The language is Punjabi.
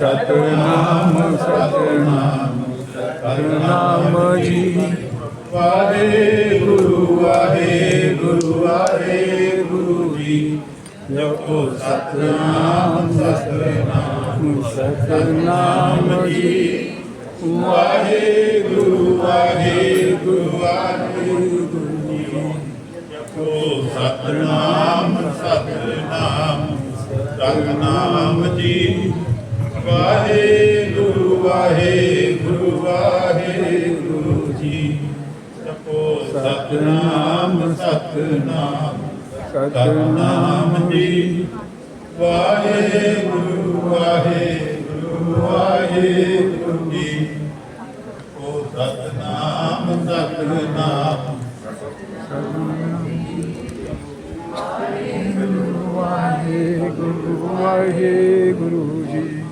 ਸਤਿਨਾਮ ਸਤਿਨਾਮ ਸਤਿਨਾਮ ਜੀ। ਵਾਹਿਗੁਰੂ ਵਾਹਿਗੁਰੂ ਵਾਹਿਗੁਰੂ ਜੀ। ਜਪੋ ਸਤਿਨਾਮ ਸਤਿਨਾਮ ਸਤਿਨਾਮ ਜੀ। ਵਾਹਿਗੁਰੂ ਵਾਹਿਗੁਰੂ ਵਾਹਿਗੁਰੂ ਜੀ। ਜਪੋ ਸਤਿਨਾਮ ਸਤਿਨਾਮ ਸਤਿਨਾਮ ਜੀ। ਵਾਹਿਗੁਰੂ ਵਾਹਿਗੁਰੂ ਵਾਹਿਗੁਰੂ ਜੀ। ਜਪੋ ਸਤਿਨਾਮ ਸਤਿਨਾਮ ਸਤਿਨਾਮ ਜੀ। ਵਾਹਿਗੁਰੂ ਵਾਹਿਗੁਰੂ ਵਾਹਿਗੁਰੂ ਜੀ। ਜਪੋ ਸਤਿਨਾਮ ਸਤਿਨਾਮ ਵਾਹਿਗੁਰੂ ਵਾਹਿਗੁਰੂ ਜੀ।